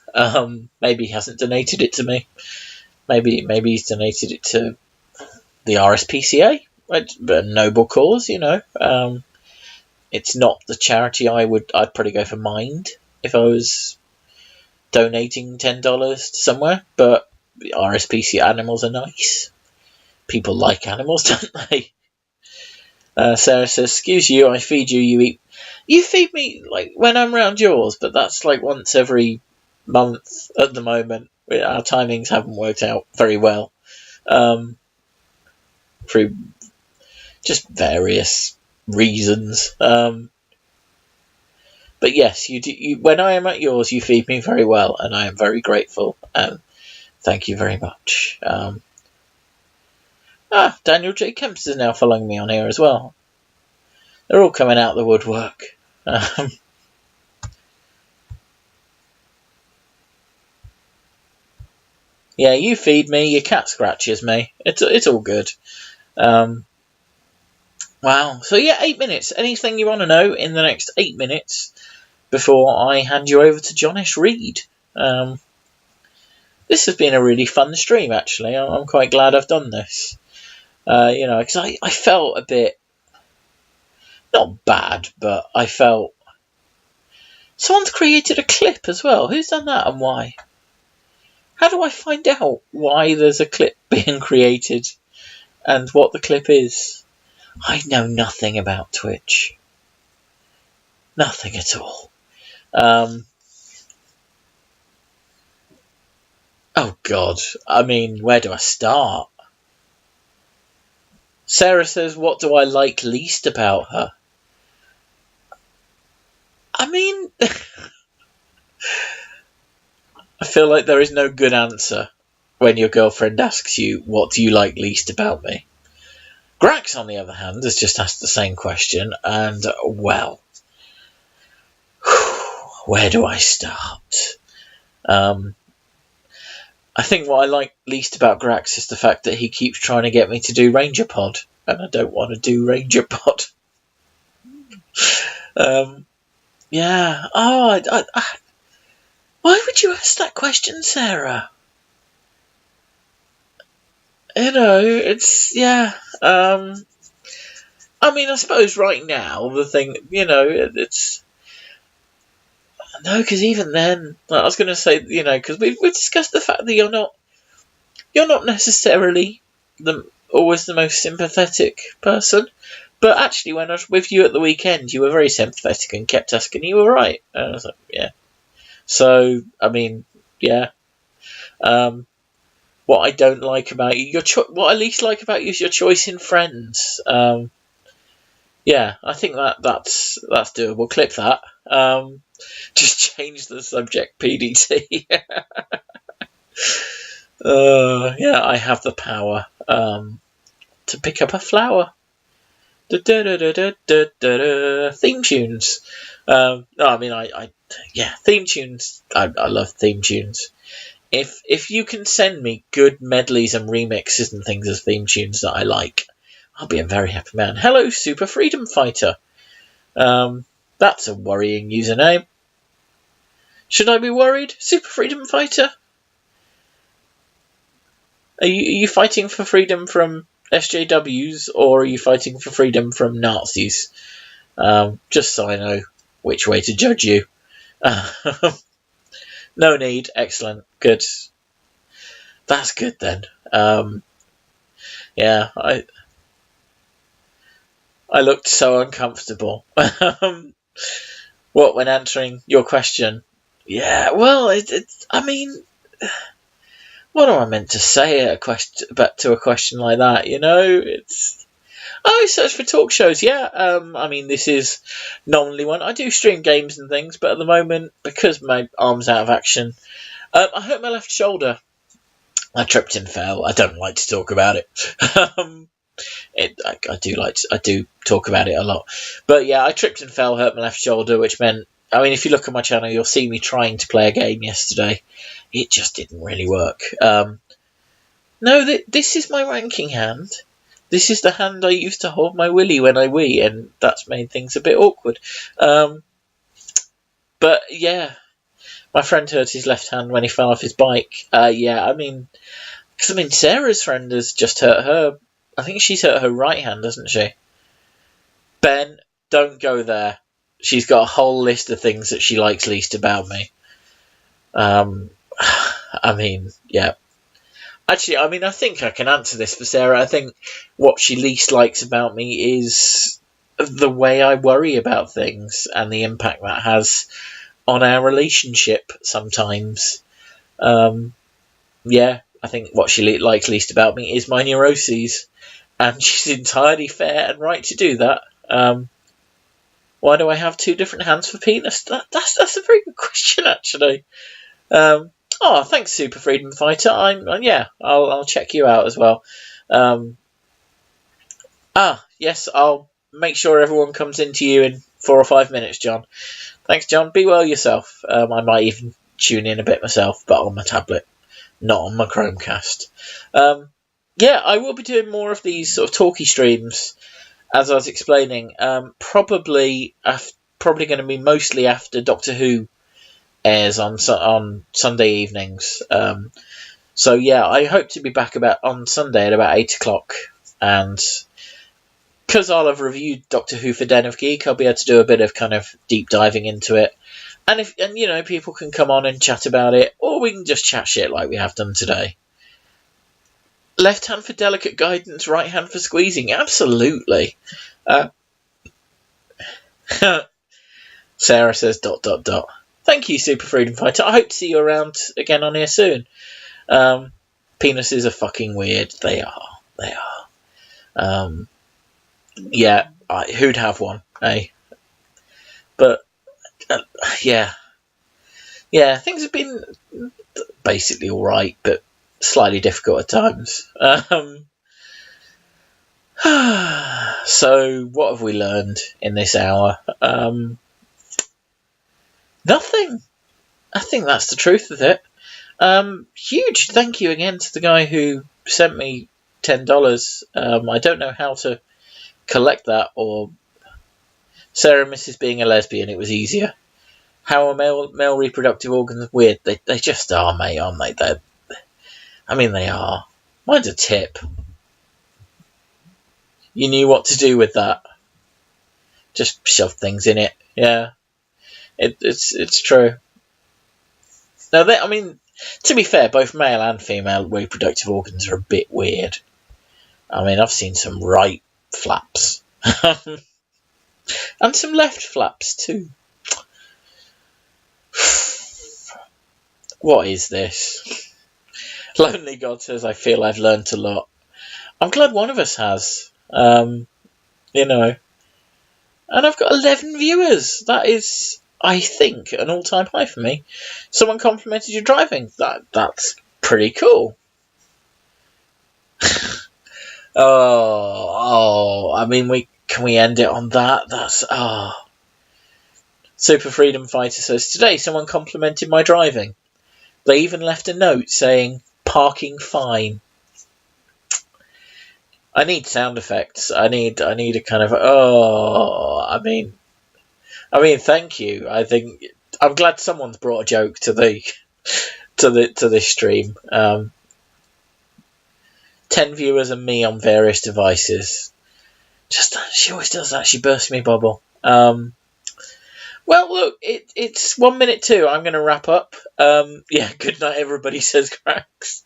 Maybe he hasn't donated it to me. Maybe he's donated it to the RSPCA, but a noble cause, you know. It's not the charity I'd probably go for Mind if I was donating $10 to somewhere, but the RSPCA animals are nice. People like animals, don't they? Sarah says, excuse you, I feed you, you eat. You feed me like when I'm round yours, but that's like once every month at the moment. Our timings haven't worked out very well. Through just various reasons. But yes, you do. When I am at yours, you feed me very well, and I am very grateful. Thank you very much. Daniel J. Kemps is now following me on here as well. They're all coming out the woodwork. Yeah, you feed me, your cat scratches me. It's all good. Wow. So yeah, 8 minutes. Anything you want to know in the next 8 minutes before I hand you over to John S. Reed? This has been a really fun stream, actually. I'm quite glad I've done this. Because I felt a bit, not bad, but I felt someone's created a clip as well. Who's done that and why? How do I find out why there's a clip being created and what the clip is? I know nothing about Twitch. Nothing at all. Oh God. I mean, where do I start? Sarah says, what do I like least about her? I mean, I feel like there is no good answer when your girlfriend asks you, what do you like least about me? Grax, on the other hand, has just asked the same question, and, well, where do I start? I think what I like least about Grax is the fact that he keeps trying to get me to do Ranger Pod, and I don't want to do Ranger Pod. Yeah. Oh, why would you ask that question, Sarah? It's, yeah. I mean, I suppose right now, the thing, it's... No, because even then, I was going to say, because we've discussed the fact that you're not necessarily always the most sympathetic person, but actually when I was with you at the weekend, you were very sympathetic and kept asking, you were right. And I was like, yeah. So, I mean, yeah. What I don't like about you, what I least like about you is your choice in friends. Yeah, I think that's doable. Clip that. Just change the subject, PDT. Yeah, I have the power to pick up a flower. Theme tunes. No, I mean, yeah, theme tunes. I love theme tunes. If you can send me good medleys and remixes and things as theme tunes that I like, I'll be a very happy man. Hello, Super Freedom Fighter. That's a worrying username. Should I be worried, Super Freedom Fighter? Are you fighting for freedom from SJWs, or are you fighting for freedom from Nazis? Just so I know which way to judge you. No need. Excellent. Good. That's good then. Yeah, I looked so uncomfortable. What, when answering your question? Yeah, well, I mean, what am I meant to say to a question like that? It's. I search for talk shows. Yeah, I mean, this is nominally one. I do stream games and things, but at the moment, because my arm's out of action, I hurt my left shoulder. I tripped and fell. I don't like to talk about it. I do talk about it a lot, but yeah, I tripped and fell, hurt my left shoulder, which meant, I mean, if you look at my channel, you'll see me trying to play a game yesterday. It just didn't really work. No, this is my ranking hand. This is the hand I used to hold my willy when I wee, and that's made things a bit awkward. But yeah, my friend hurt his left hand when he fell off his bike. Yeah, I mean, Sarah's friend has just hurt her. I think she's hurt her right hand, hasn't she? Ben, don't go there. She's got a whole list of things that she likes least about me. I mean, yeah. Actually, I mean, I think I can answer this for Sarah. I think what she least likes about me is the way I worry about things and the impact that has on our relationship sometimes. Yeah, I think what she likes least about me is my neuroses, and she's entirely fair and right to do that. Why do I have two different hands for penis? That's a very good question, actually. Oh, thanks, Super Freedom Fighter. I'll check you out as well. Yes, I'll make sure everyone comes into you in 4 or 5 minutes, John. Thanks, John. Be well yourself. I might even tune in a bit myself, but on my tablet, not on my Chromecast. Yeah, I will be doing more of these sort of talky streams, as I was explaining. Probably going to be mostly after Doctor Who airs on Sunday evenings. So yeah, I hope to be back on Sunday at about 8 o'clock, and because I'll have reviewed Doctor Who for Den of Geek, I'll be able to do a bit of kind of deep diving into it, and people can come on and chat about it, or we can just chat shit like we have done today. Left hand for delicate guidance, right hand for squeezing. Absolutely. Sarah says ... Thank you, Super Freedom Fighter. I hope to see you around again on here soon. Penises are fucking weird. They are. Yeah, who'd have one, eh? But, yeah. Yeah, things have been basically alright, but slightly difficult at times. So, what have we learned in this hour? Nothing. I think that's the truth of it. Huge thank you again to the guy who sent me $10. I don't know how to collect that, or Sarah misses being a lesbian. It was easier. How are male reproductive organs weird? They just are, mate, aren't they? They are. Mine's a tip. You knew what to do with that. Just shove things in it. Yeah. It's true. Now, to be fair, both male and female reproductive organs are a bit weird. I've seen some right flaps. And some left flaps, too. What is this? Lonely God says, I feel I've learnt a lot. I'm glad one of us has. And I've got 11 viewers. That is, I think, an all-time high for me. Someone complimented your driving. That's pretty cool. Can we end it on that? That's Super Freedom Fighter says, today someone complimented my driving. They even left a note saying, parking fine. I need sound effects. I need a kind of thank you. I'm glad someone's brought a joke to this stream. 10 viewers and me on various devices. She always does that. She bursts me bubble. Well, look, it's 1 minute too. I'm going to wrap up. Yeah, good night, everybody, says Cracks.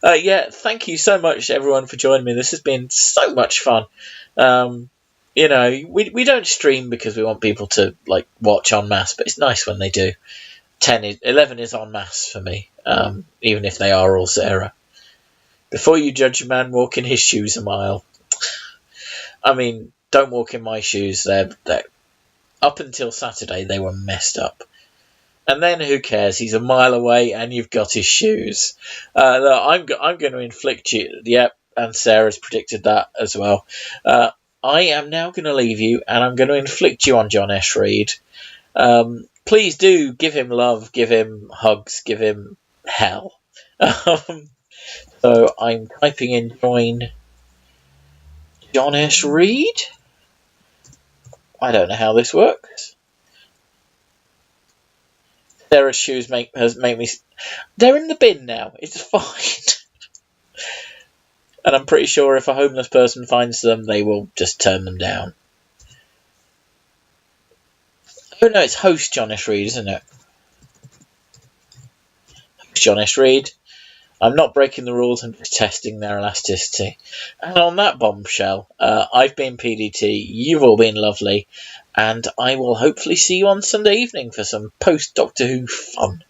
Yeah, thank you so much, everyone, for joining me. This has been so much fun. We don't stream because we want people to watch en masse, but it's nice when they do. 11 is en masse for me, even if they are all Sarah. Before you judge a man, walk in his shoes a mile. I mean, don't walk in my shoes. They're up until Saturday, they were messed up. And then who cares? He's a mile away and you've got his shoes. I'm going to inflict you. Yep, and Sarah's predicted that as well. I am now going to leave you and I'm going to inflict you on John S. Reed. Please do give him love, give him hugs, give him hell. So I'm typing in join John S. Reed. I don't know how this works. Sarah's shoes make me... They're in the bin now. It's fine. And I'm pretty sure if a homeless person finds them, they will just turn them down. Oh no, it's host John S. Reed, isn't it? Host John S. Reed. I'm not breaking the rules, I'm just testing their elasticity. And on that bombshell, I've been PDT, you've all been lovely, and I will hopefully see you on Sunday evening for some post-Doctor Who fun.